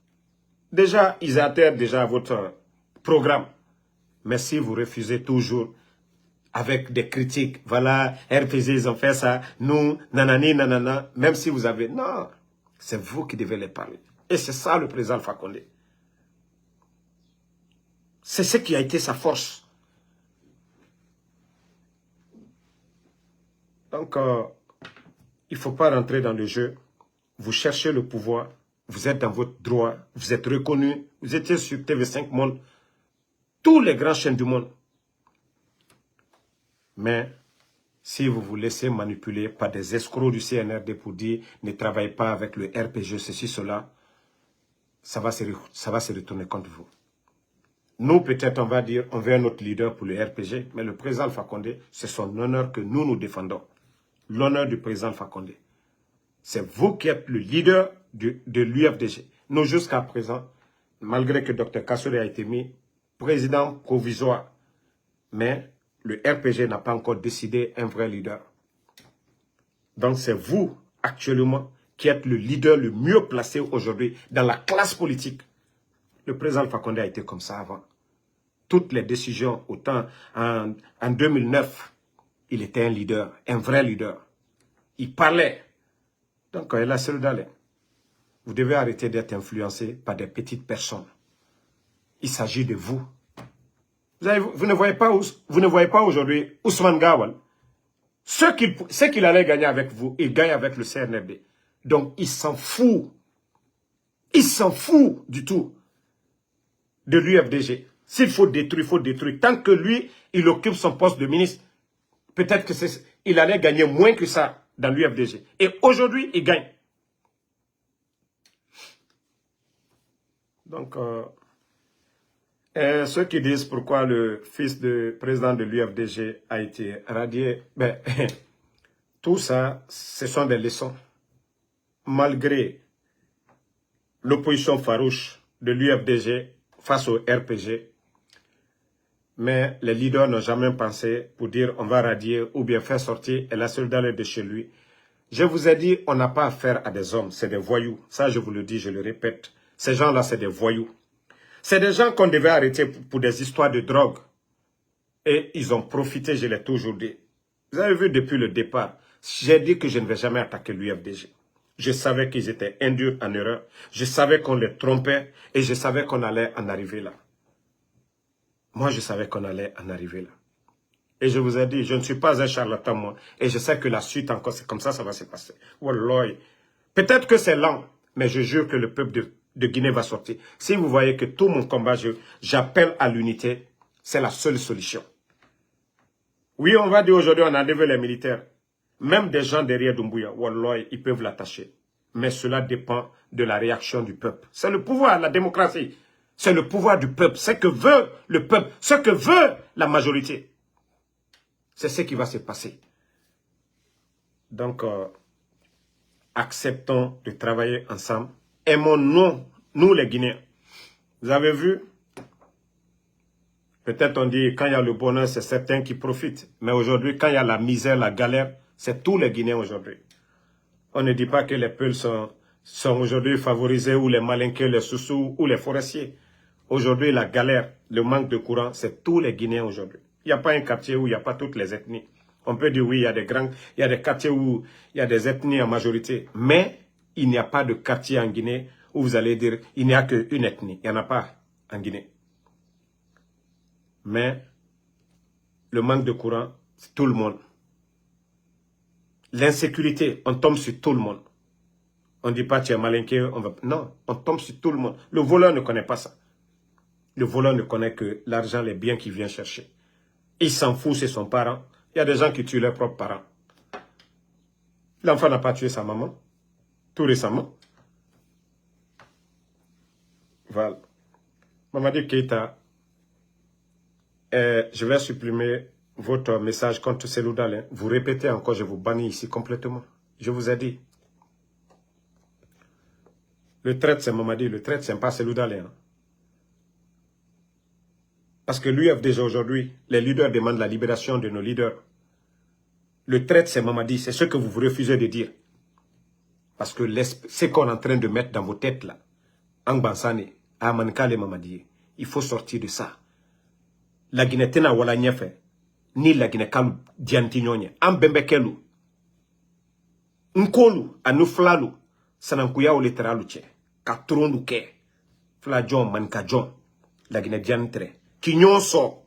Déjà, ils adhèrent déjà à votre programme. Mais si vous refusez toujours avec des critiques, voilà, RPG, ils ont fait ça, nous, nanani, nanana, même si vous avez... Non, c'est vous qui devez les parler. Et c'est ça le président Alpha Condé. C'est ce qui a été sa force. Donc, il ne faut pas rentrer dans le jeu. Vous cherchez le pouvoir, vous êtes dans votre droit, vous êtes reconnu, vous étiez sur TV5 Monde, tous les grands chaînes du monde. Mais si vous vous laissez manipuler par des escrocs du CNRD pour dire ne travaillez pas avec le RPG, ceci, cela, ça va se retourner contre vous. Nous, peut-être, on va dire, on veut un autre leader pour le RPG, mais le président Alpha Condé, c'est son honneur que nous défendons. L'honneur du président Alpha Condé. C'est vous qui êtes le leader de l'UFDG. Nous, jusqu'à présent, malgré que Dr Kassori a été mis président provisoire, mais le RPG n'a pas encore décidé un vrai leader. Donc, c'est vous, actuellement, qui êtes le leader le mieux placé aujourd'hui dans la classe politique. Le président Alpha Condé a été comme ça avant. Toutes les décisions, autant en 2009, il était un leader, un vrai leader. Il parlait. Donc, la seule d'aller. Vous devez arrêter d'être influencé par des petites personnes. Il s'agit de vous. Vous ne voyez pas aujourd'hui Ousmane Gawal. Ce qu'il allait gagner avec vous, il gagne avec le CNRD. Donc, il s'en fout. Il s'en fout du tout de l'UFDG. S'il faut détruire, il faut détruire. Tant que lui, il occupe son poste de ministre, peut-être qu'il allait gagner moins que ça dans l'UFDG. Et aujourd'hui, il gagne. Donc, ceux qui disent pourquoi le fils du président de l'UFDG a été radié, ben, tout ça, ce sont des leçons. Malgré l'opposition farouche de l'UFDG face au RPG, mais les leaders n'ont jamais pensé pour dire on va radier ou bien faire sortir la soldat de chez lui. Je vous ai dit, on n'a pas affaire à des hommes, c'est des voyous. Ça, je vous le dis, je le répète. Ces gens-là, c'est des voyous. C'est des gens qu'on devait arrêter pour des histoires de drogue. Et ils ont profité, je l'ai toujours dit. Vous avez vu depuis le départ, j'ai dit que je ne vais jamais attaquer l'UFDG. Je savais qu'ils étaient induits en erreur. Je savais qu'on les trompait et je savais qu'on allait en arriver là. Moi, je savais qu'on allait en arriver là. Et je vous ai dit, je ne suis pas un charlatan, moi. Et je sais que la suite encore, c'est comme ça, ça va se passer. Wallah. Peut-être que c'est lent, mais je jure que le peuple de Guinée va sortir. Si vous voyez que tout mon combat, j'appelle à l'unité, c'est la seule solution. Oui, on va dire aujourd'hui, on a enlevé les militaires. Même des gens derrière Doumbouya, Wallah, ils peuvent l'attacher. Mais cela dépend de la réaction du peuple. C'est le pouvoir, la démocratie. C'est le pouvoir du peuple. Ce que veut le peuple, ce que veut la majorité. C'est ce qui va se passer. Donc, acceptons de travailler ensemble. Aimons-nous, nous les Guinéens. Vous avez vu? Peut-être on dit, quand il y a le bonheur, c'est certains qui profitent. Mais aujourd'hui, quand il y a la misère, la galère, c'est tous les Guinéens aujourd'hui. On ne dit pas que les Peuls sont aujourd'hui favorisés, ou les Malinqués, les Soussous, ou les forestiers. Aujourd'hui, la galère, le manque de courant, c'est tous les Guinéens aujourd'hui. Il n'y a pas un quartier où il n'y a pas toutes les ethnies. On peut dire oui, il y a des quartiers où il y a des ethnies en majorité. Mais il n'y a pas de quartier en Guinée où vous allez dire il n'y a qu'une ethnie. Il n'y en a pas en Guinée. Mais le manque de courant, c'est tout le monde. L'insécurité, on tombe sur tout le monde. On ne dit pas tu es malinqué, non, on tombe sur tout le monde. Le voleur ne connaît pas ça. Le voleur ne connaît que l'argent, les biens qu'il vient chercher. Il s'en fout, c'est son parent. Il y a des gens qui tuent leurs propres parents. L'enfant n'a pas tué sa maman, tout récemment. Voilà. Mamadi Keïta, je vais supprimer votre message contre Cellou Dalein. Vous répétez encore, je vous bannis ici complètement. Je vous ai dit. Le traître, c'est Mamadi. Le traître, c'est pas Cellou Dalein. Parce que l'UFDG aujourd'hui, les leaders demandent la libération de nos leaders. Le traître, c'est Mamadi. C'est ce que vous refusez de dire. Parce que ce qu'on est en train de mettre dans vos têtes là, Angbansane, Amankale Mamadi, il faut sortir de ça. La Guinée tena wala nyefe, ni la Guinée kalu diantignonye, ambembekelu, nkolu, anuflalu, sanankuya ou littéralu tche, katrondu ke, flajon mankajon, la Guinée diantre, kinyon so,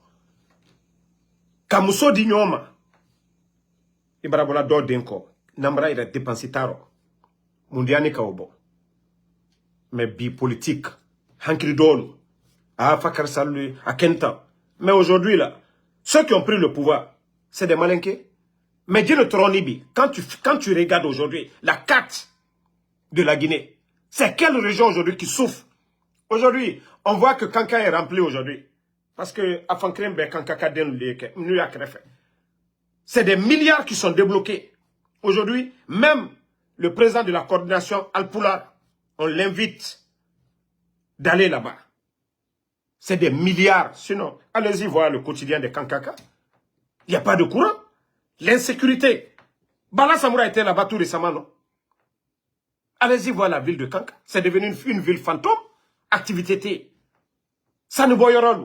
kamuso di nyoma, ibarabola do denko, namra ira dépensitaro, mundiani kaobo, mais bi politique, hankridolu, à Fakar Salou, à Kenta. Mais aujourd'hui, là, ceux qui ont pris le pouvoir, c'est des malinqués. Mais dis le Tronibi, quand tu regardes aujourd'hui la carte de la Guinée, c'est quelle région aujourd'hui qui souffre? Aujourd'hui, on voit que Kanka est rempli aujourd'hui. Parce que c'est des milliards qui sont débloqués. Aujourd'hui, même le président de la coordination Al-Poular, on l'invite d'aller là-bas. C'est des milliards. Sinon, allez-y voir le quotidien de Kankaka. Il n'y a pas de courant. L'insécurité. Bala Samoura était là-bas tout récemment, non? Allez-y voir la ville de Kanka. C'est devenu une ville fantôme. Activité. Ça ne boyera.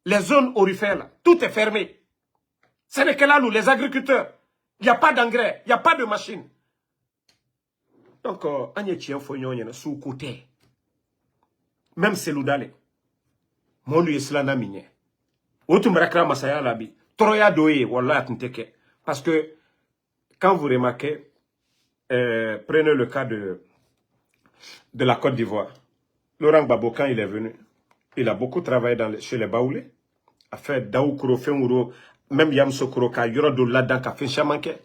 Les zones aurifères, là, tout est fermé. C'est les là, les agriculteurs. Il n'y a pas d'engrais. Il n'y a pas de machine. Donc, sous côté. Même Cellou Dalein. Mon lui islana minye. Otumrakra masaya labi. Troya doye wallah tinteke. Parce que quand vous remarquez, prenez le cas de la Côte d'Ivoire. Laurent Gbagbo, quand il est venu, il a beaucoup travaillé chez les Baoulés. A fait Daoukoro, Fengouro, même Yamsokoro, Kayura de là-dedans, a fait Chamanké.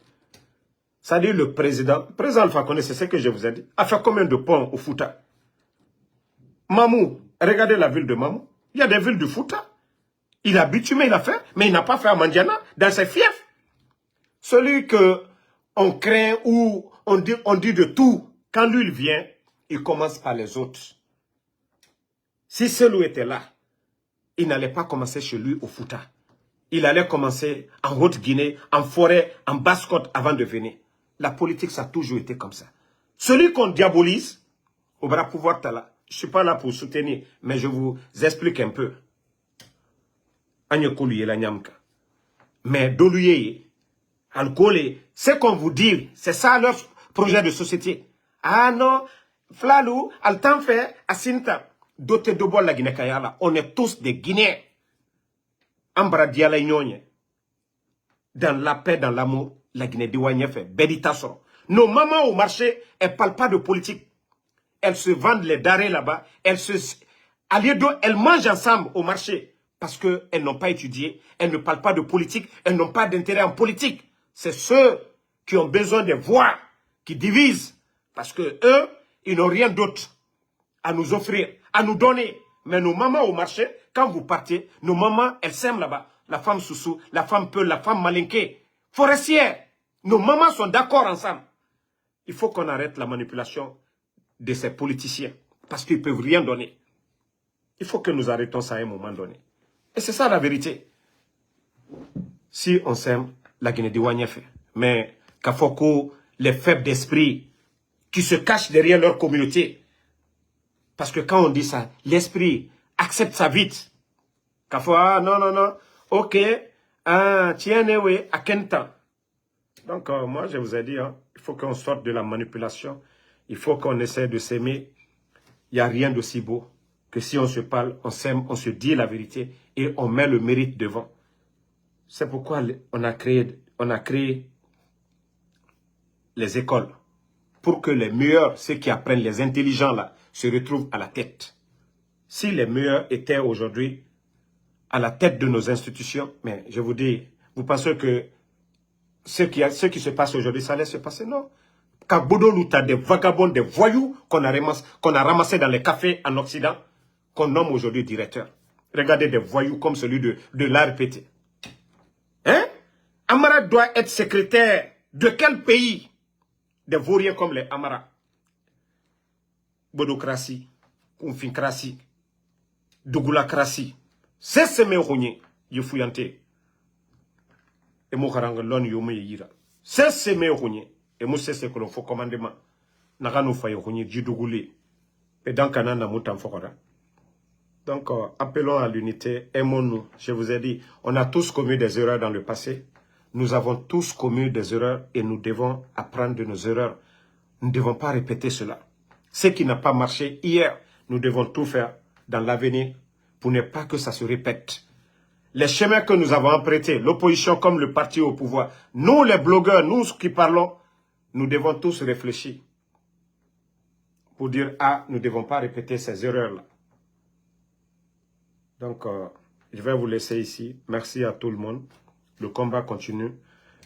Ça dit le président Alpha Condé, c'est ce que je vous ai dit, a fait combien de ponts au Fouta? Mamou, regardez la ville de Mamou. Il y a des villes du Fouta. Il a bitumé, il a fait, mais il n'a pas fait à Mandiana, dans ses fiefs. Celui que on craint ou on dit de tout, quand lui il vient, il commence par les autres. Si celui était là, il n'allait pas commencer chez lui au Fouta. Il allait commencer en Haute-Guinée, en forêt, en Basse-Côte avant de venir. La politique, ça a toujours été comme ça. Celui qu'on diabolise, on va pouvoir t'aller. Je ne suis pas là pour soutenir, mais je vous explique un peu. Mais Doluye, Alcoolé, ce qu'on vous dit, c'est ça leur projet de société. Ah non, Flalou, Altan fait, Asinta, doté de bois la Guinée Kayala, on est tous des Guinéens. Ambra Diala Ignonye. Dans la paix, dans l'amour, la Guinée Diouanye fait, Béditasson. Nos mamans au marché, elles ne parlent pas de politique. Elles se vendent les darés là-bas. Elles mangent ensemble au marché. Parce qu'elles n'ont pas étudié. Elles ne parlent pas de politique. Elles n'ont pas d'intérêt en politique. C'est ceux qui ont besoin des voix qui divisent. Parce que eux, ils n'ont rien d'autre à nous offrir, à nous donner. Mais nos mamans au marché, quand vous partez, nos mamans, elles s'aiment là-bas. La femme soussou, la femme peule, la femme malinquée, forestière. Nos mamans sont d'accord ensemble. Il faut qu'on arrête la manipulation de ces politiciens. Parce qu'ils ne peuvent rien donner. Il faut que nous arrêtons ça à un moment donné. Et c'est ça la vérité. Si on s'aime, la Guinée-Diouanye fait. Mais Kafoko, les faibles d'esprit, qui se cachent derrière leur communauté. Parce que quand on dit ça, l'esprit accepte ça vite. Kafo, ah non, non, non. Ok. Ah, tiens, oui, à quel temps? Donc, moi, je vous ai dit, hein, il faut qu'on sorte de la manipulation. Il faut qu'on essaie de s'aimer. Il n'y a rien d'aussi beau que si on se parle, on s'aime, on se dit la vérité et on met le mérite devant. C'est pourquoi on a créé les écoles. Pour que les meilleurs, ceux qui apprennent, les intelligents là, se retrouvent à la tête. Si les meilleurs étaient aujourd'hui à la tête de nos institutions, mais je vous dis, vous pensez que ce qui se passe aujourd'hui, ça allait se passer? Non. Quand Bodolou, t'as des vagabonds, des voyous qu'on a ramassés dans les cafés en Occident, qu'on nomme aujourd'hui directeur. Regardez des voyous comme celui de l'ARPT. Amara doit être secrétaire de quel pays? Des vauriens comme les Amara. Bodocratie, Konfincratie, Dougoulacratie. C'est ce méronnier, Yefouillante. Et moi, Karangalon, Yome Yira. C'est ce méronnier. Et moi, c'est ce que l'on fait commandement. Nagano Fayoronnier, Djidougoulé. Et dans Kanana Moutan Fokora. Donc, appelons à l'unité, aimons-nous. Je vous ai dit, on a tous commis des erreurs dans le passé. Nous avons tous commis des erreurs et nous devons apprendre de nos erreurs. Nous ne devons pas répéter cela. Ce qui n'a pas marché hier, nous devons tout faire dans l'avenir pour ne pas que ça se répète. Les chemins que nous avons empruntés, l'opposition comme le parti au pouvoir, nous les blogueurs, nous qui parlons, nous devons tous réfléchir pour dire, ah, nous ne devons pas répéter ces erreurs-là. Donc, je vais vous laisser ici. Merci à tout le monde. Le combat continue.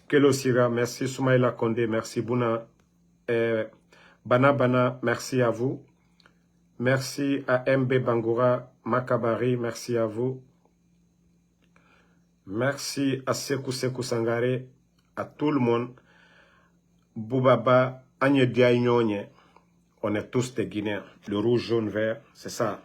Kelo Sira, merci. Soumaïla Kondé, merci. Bouna, Bana, merci à vous. Merci à MB Bangoura, Makabari, merci à vous. Merci à Sekou Sangare, à tout le monde. Boubaba, Agne Diaïnyonye, on est tous des Guinéens. Le rouge, jaune, vert, c'est ça.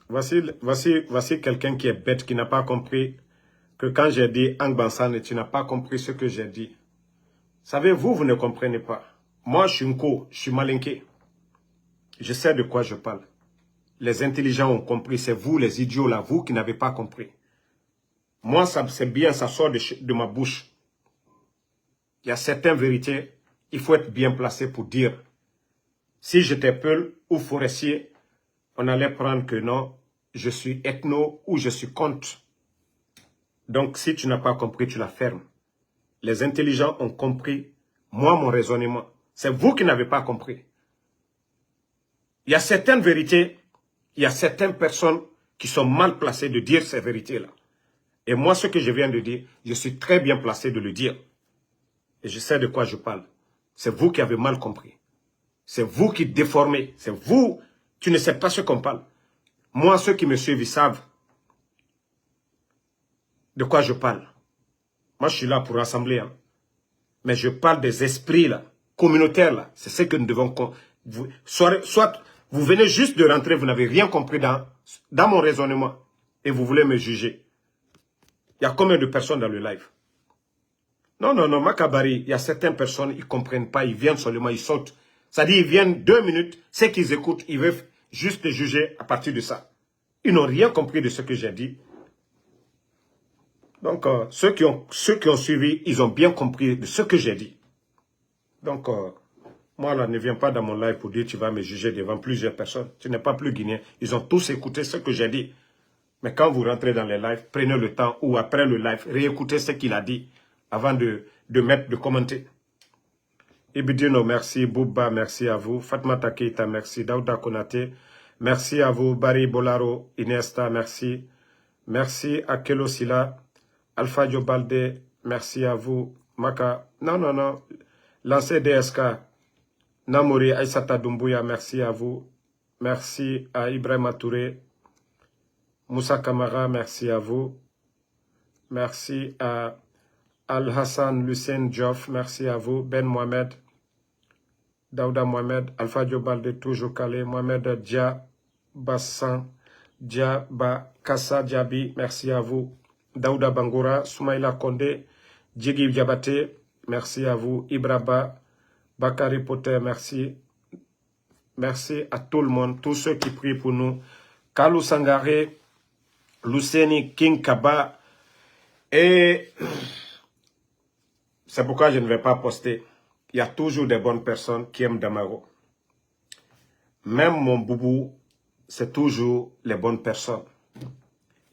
Voici quelqu'un qui est bête, qui n'a pas compris que quand j'ai dit Angbansan, tu n'as pas compris ce que j'ai dit. Savez-vous, vous ne comprenez pas. Moi, je suis Nko, je suis malinqué. Je sais de quoi je parle. Les intelligents ont compris, c'est vous les idiots là, vous qui n'avez pas compris. Moi, c'est bien, ça sort de ma bouche. Il y a certaines vérités, il faut être bien placé pour dire. Si j'étais Peul ou forestier, on allait prendre que non, je suis ethno ou je suis contre. Donc, si tu n'as pas compris, tu la fermes. Les intelligents ont compris, moi, mon raisonnement. C'est vous qui n'avez pas compris. Il y a certaines vérités, il y a certaines personnes qui sont mal placées de dire ces vérités-là. Et moi, ce que je viens de dire, je suis très bien placé de le dire. Et je sais de quoi je parle. C'est vous qui avez mal compris. C'est vous qui déformez. C'est vous, tu ne sais pas ce qu'on parle. Moi, ceux qui me suivent, ils savent de quoi je parle. Moi, je suis là pour rassembler. Hein. Mais je parle des esprits là, communautaires là. C'est ce que nous devons... Soit vous venez juste de rentrer, vous n'avez rien compris dans mon raisonnement. Et vous voulez me juger. Il y a combien de personnes dans le live? Non, Makabari, il y a certaines personnes, ils ne comprennent pas, ils viennent seulement, ils sautent. C'est-à-dire, ils viennent 2 minutes, ce qu'ils écoutent, ils veulent juste juger à partir de ça. Ils n'ont rien compris de ce que j'ai dit. Donc, ceux qui ont suivi, ils ont bien compris de ce que j'ai dit. Donc, moi, là, ne viens pas dans mon live pour dire tu vas me juger devant plusieurs personnes. Tu n'es pas plus guinéen. Ils ont tous écouté ce que j'ai dit. Mais quand vous rentrez dans les lives, prenez le temps ou après le live, réécoutez ce qu'il a dit avant de commenter. Ibidino, merci. Bouba, merci à vous. Fatma Takeita, merci. Daouda Konate, merci à vous. Barry Bolaro, Inesta, merci. Merci à Kelo Sila. Alpha Diobalde, merci à vous. Maka, non. Lancé DSK. Namori Aïsata Doumbouya, merci à vous. Merci à Ibrahima Touré. Moussa Kamara, merci à vous. Merci à Al-Hassan Lucien Diouf, merci à vous. Ben Mohamed, Daouda Mohamed, Alpha Diobalde, toujours calé. Mohamed Dia Bassan, Dia Kassa Diaby, merci à vous. Daouda Bangoura, Soumaïla Kondé, Djigui Diabaté, merci à vous. Ibraba, Bakari Potter, merci. Merci à tout le monde, tous ceux qui prient pour nous. Kalou Sangare, Luceni King Kaba. Et c'est pourquoi je ne vais pas poster. Il y a toujours des bonnes personnes qui aiment Damaro. Même mon boubou, c'est toujours les bonnes personnes.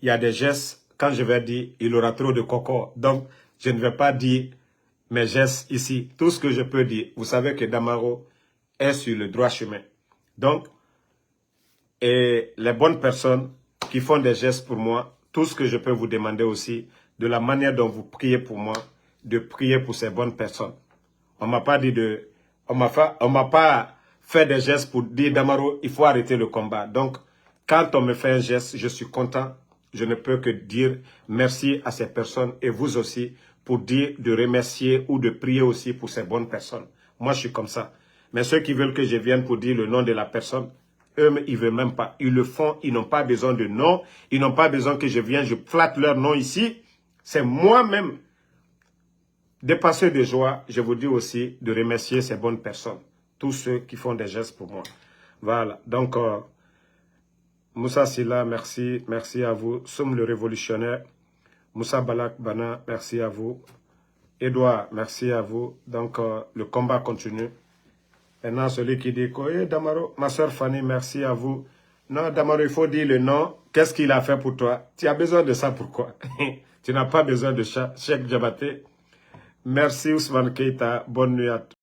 Il y a des gestes, quand je vais dire, il aura trop de coco. Donc, je ne vais pas dire mes gestes ici. Tout ce que je peux dire, vous savez que Damaro est sur le droit chemin. Donc, et les bonnes personnes qui font des gestes pour moi, tout ce que je peux vous demander aussi, de la manière dont vous priez pour moi, de prier pour ces bonnes personnes. On m'a pas dit de... On m'a pas fait des gestes pour dire, Damaro, il faut arrêter le combat. Donc, quand on me fait un geste, je suis content. Je ne peux que dire merci à ces personnes et vous aussi pour dire de remercier ou de prier aussi pour ces bonnes personnes. Moi, je suis comme ça. Mais ceux qui veulent que je vienne pour dire le nom de la personne, eux, ils ne veulent même pas. Ils le font, ils n'ont pas besoin de nom. Ils n'ont pas besoin que je vienne, je flatte leur nom ici. C'est moi-même, dépassé de joie, je vous dis aussi de remercier ces bonnes personnes. Tous ceux qui font des gestes pour moi. Voilà. Donc, Moussa Silla, merci. Merci à vous. Soum le révolutionnaire. Moussa Balak Bana, merci à vous. Edouard, merci à vous. Donc, le combat continue. Maintenant, celui qui dit que, Damaro, ma soeur Fanny, merci à vous. Non, Damaro, il faut dire le nom. Qu'est-ce qu'il a fait pour toi? Tu as besoin de ça, pourquoi? Tu n'as pas besoin de Cheikh Diabaté. Merci Ousmane Keita. Bonne nuit à tous.